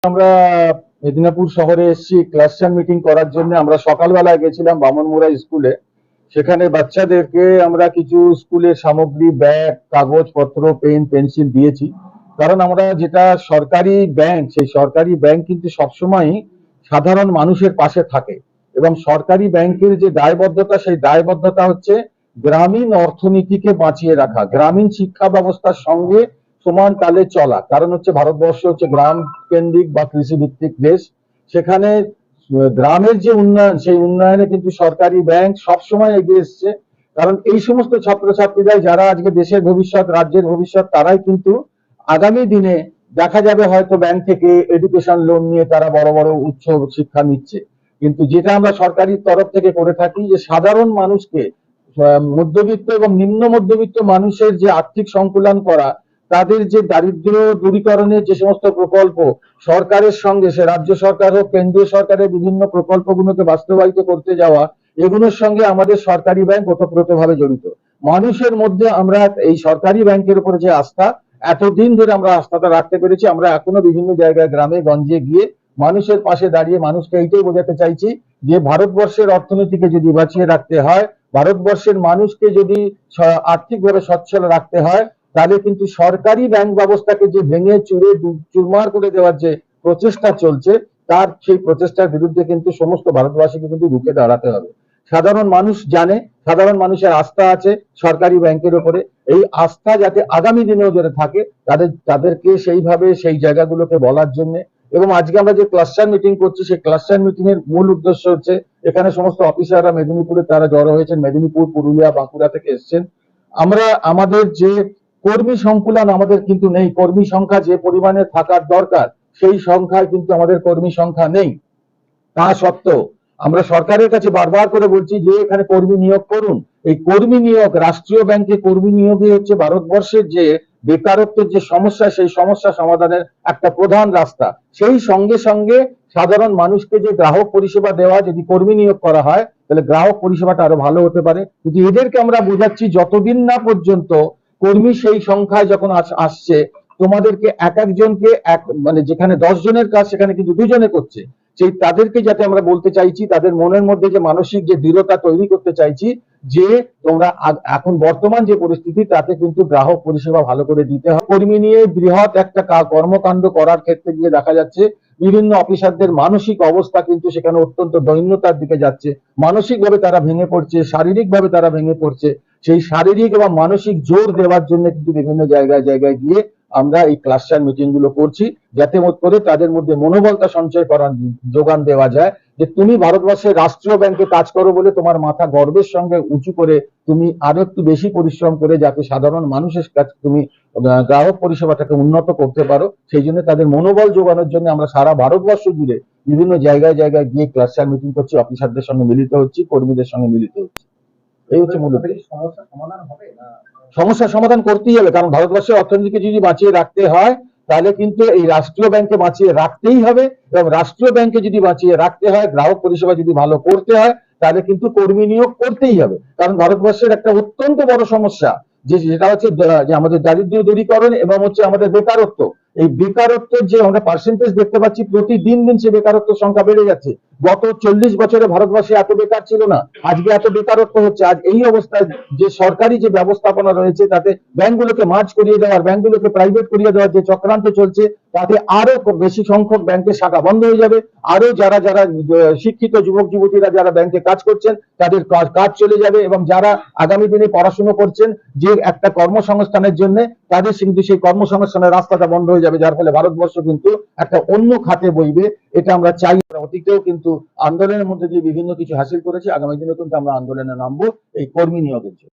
আমরা মেদিনীপুর শহরে এসেছি ক্লাস্টার মিটিং করার জন্য। আমরা সকালবেলায় গেছিলাম বামনমুড়া স্কুলে। সেখানে বাচ্চাদেরকে আমরা কিছু স্কুলের সামগ্রী, ব্যাগ, কাগজপত্র, পেন, পেন্সিল দিয়েছি। কারণ আমরা যেটা সরকারি ব্যাংক, সেই সরকারি ব্যাংক কিন্তু সবসময় সাধারণ মানুষের পাশে থাকে। এবং সরকারি ব্যাংকের যে দায়বদ্ধতা, সেই দায়বদ্ধতা হচ্ছে গ্রামীণ অর্থনীতিকে বাঁচিয়ে রাখা, গ্রামীণ শিক্ষা ব্যবস্থার সঙ্গে সমান তালে চলা। কারণ হচ্ছে ভারতবর্ষ হচ্ছে গ্রাম কেন্দ্রিক বা কৃষি ভিত্তিক দেশ। সেখানে গ্রামের যে উন্নয়ন, সেই উন্নয়নে কিন্তু সরকারি ব্যাংক সবসময় এগিয়ে এসছে। কারণ এই সমস্ত ছাত্রছাত্রীরা যারা আজকে দেশের ভবিষ্যৎ, রাজ্যের ভবিষ্যৎ, তারাই কিন্তু আগামী দিনে দেখা যাবে হয়তো ব্যাংক থেকে এডুকেশন লোন নিয়ে তারা বড় বড় উচ্চ শিক্ষা নিচ্ছে। কিন্তু যেটা আমরা সরকারি তরফ থেকে করে থাকি, যে সাধারণ মানুষকে, মধ্যবিত্ত এবং নিম্ন মধ্যবিত্ত মানুষের যে আর্থিক সংকুলন করা, তাদের যে দারিদ্র দূরীকরণের যে সমস্ত প্রকল্প সরকারের সঙ্গে, সে রাজ্য সরকার হোক, কেন্দ্রীয় সরকারের বিভিন্ন প্রকল্পগুলোকে বাস্তবায়িত করতে যাওয়া, এগুলোর সঙ্গে আমাদের সরকারি ব্যাংক ওতপ্রোতভাবে জড়িত। মানুষের মধ্যে আমরা এই সরকারি ব্যাংকের উপরে যে আস্থা, এতদিন ধরে আমরা আস্থাটা রাখতে পেরেছি। আমরা এখনো বিভিন্ন জায়গায় গ্রামে গঞ্জে গিয়ে মানুষের পাশে দাঁড়িয়ে মানুষকে এইটাই বোঝাতে চাইছি যে ভারতবর্ষের অর্থনীতিকে যদি বাঁচিয়ে রাখতে হয়, ভারতবর্ষের মানুষকে যদি আর্থিকভাবে সচ্ছল রাখতে হয়, তাহলে কিন্তু সরকারি ব্যাংক ব্যবস্থাকে যে ভেঙে চুরে চুরমার করে দেওয়ার যে প্রচেষ্টা চলছে, তার সেই প্রচেষ্টার বিরুদ্ধে কিন্তু সমস্ত ভারতবাসীকে কিন্তু রুখে দাঁড়াতে হবে। সাধারণ মানুষ জানে, সাধারণ মানুষের আস্থা আছে সরকারি ব্যাংকের উপরে। এই আস্থা যাতে আগামী দিনেও যাতে থাকে, তাদেরকে সেইভাবে সেই জায়গাগুলোকে বলার জন্য। এবং আজকে আমরা যে ক্লাস্টার মিটিং করছি, সেই ক্লাস্টার মিটিং এর মূল উদ্দেশ্য হচ্ছে, এখানে সমস্ত অফিসাররা মেদিনীপুরে তারা জড়ো হয়েছেন, মেদিনীপুর, পুরুলিয়া, বাঁকুড়া থেকে এসছেন। আমরা আমাদের যে কর্মী সংকুলন আমাদের কিন্তু নেই, কর্মী সংখ্যা যে পরিমাণে থাকার দরকার, সেই সংখ্যায় কিন্তু আমাদের কর্মী সংখ্যা নেই। তা সত্ত্বেও আমরা সরকারের কাছে বারবার করে বলছি যে এখানে কর্মী নিয়োগ করুন। এই কর্মী নিয়োগ, রাষ্ট্রীয় ব্যাংকে কর্মী নিয়োগই হচ্ছে ভারতবর্ষের যে বেকারত্বের যে সমস্যা, সেই সমস্যা সমাধানের একটা প্রধান রাস্তা। সেই সঙ্গে সঙ্গে সাধারণ মানুষকে যে গ্রাহক পরিষেবা দেওয়া, যদি কর্মী নিয়োগ করা হয়, তাহলে গ্রাহক পরিষেবাটা আরো ভালো হতে পারে। কিন্তু এদেরকে আমরা বোঝাচ্ছি, যতদিন না পর্যন্ত কর্মী সেই সংখ্যায় যখন আসছে, তোমাদেরকে এক একজনকে মানে যেখানে 10 জনের কাজ, সেখানে কিন্তু 2 জনে করছে। সেই তাদেরকে যাতে আমরা বলতে চাইছি, তাদের মনের মধ্যে যে মানসিক যে দৃঢ়তা তৈরি করতে চাইছি, যে তোমরা এখন বর্তমান যে পরিস্থিতি, তাতে কিন্তু গ্রাহক পরিষেবা ভালো করে দিতে হবে। কর্মী নিয়ে বৃহৎ একটা কর্মকাণ্ড করার ক্ষেত্রে গিয়ে দেখা যাচ্ছে বিভিন্ন অফিসারদের মানসিক অবস্থা কিন্তু সেখানে অত্যন্ত দৈন্যতার দিকে যাচ্ছে। মানসিকভাবে তারা ভেঙে পড়ছে, শারীরিকভাবে তারা ভেঙে পড়ছে। সেই শারীরিক এবং মানসিক জোর দেওয়ার জন্য কিন্তু বিভিন্ন জায়গায় জায়গায় গিয়ে আমরা এই ক্লাস্টার মিটিং গুলো করছি, যাতে করে তাদের মধ্যে মনোবলটা সঞ্চয় করার যোগান দেওয়া যায়। যে তুমি ভারতবর্ষের রাষ্ট্রীয় ব্যাংকে কাজ করো বলে তোমার মাথা গর্বের সঙ্গে উঁচু করে তুমি আরো একটু বেশি পরিশ্রম করে যাতে সাধারণ মানুষের কাছে তুমি গ্রাহক পরিষেবাটাকে উন্নত করতে পারো, সেই জন্য তাদের মনোবল যোগানোর জন্য আমরা সারা ভারতবর্ষ জুড়ে বিভিন্ন জায়গায় জায়গায় গিয়ে ক্লাস্টার মিটিং করছি, অফিসারদের সঙ্গে মিলিত হচ্ছি, কর্মীদের সঙ্গে মিলিত হচ্ছি। এই হচ্ছে মূলত সমস্যার সমাধান হবে না। সমস্যার সমাধান করতেই হবে, কারণ ভারতবর্ষের অর্থনীতিকে যদি বাঁচিয়ে রাখতে হয়, তাহলে কিন্তু এই রাষ্ট্রীয় ব্যাংকে বাঁচিয়ে রাখতেই হবে। এবং রাষ্ট্রীয় ব্যাংকে যদি বাঁচিয়ে রাখতে হয়, গ্রাহক পরিষেবা যদি ভালো করতে হয়, তাহলে কিন্তু কর্মী নিয়োগ করতেই হবে। কারণ ভারতবর্ষের একটা অত্যন্ত বড় সমস্যা যেটা হচ্ছে যে আমাদের দারিদ্র দূরীকরণ এবং হচ্ছে আমাদের বেকারত্ব। এই বেকারত্বের যে আমরা পার্সেন্টেজ দেখতে পাচ্ছি, প্রতিদিন দিন সে বেকারত্বের সংখ্যা বেড়ে যাচ্ছে। গত 40 বছরে ভারতবর্ষে এত বেকার ছিল না, আজকে এত বেকারত্ব হচ্ছে। আজ এই অবস্থায় যে সরকারি যে ব্যবস্থাপনা রয়েছে, তাতে ব্যাংকগুলোকে মার্জ করিয়ে দেওয়ার, ব্যাংকগুলোকে প্রাইভেট করিয়ে দেওয়ার যে চক্রান্ত চলছে, তাতে আরো বেশি সংখ্যক ব্যাংকের শাখা বন্ধ হয়ে যাবে। আরো যারা যারা শিক্ষিত যুবক যুবতীরা যারা ব্যাংকে কাজ করছেন, তাদের কাজ চলে যাবে। এবং যারা আগামী দিনে পড়াশোনা করছেন যে একটা কর্মসংস্থানের জন্য, তাদের কিন্তু সেই কর্মসংস্থানের রাস্তাটা বন্ধ হয়ে যাবে, যার ফলে ভারতবর্ষ কিন্তু একটা অন্য খাতে বইবে। এটা আমরা চাই। অতীতেও কিন্তু আন্দোলনের মধ্যে দিয়ে বিভিন্ন কিছু হাসিল করেছি, আগামী দিনে কিন্তু আমরা আন্দোলনে নামবো এই কর্মী নিয়োগের জন্য।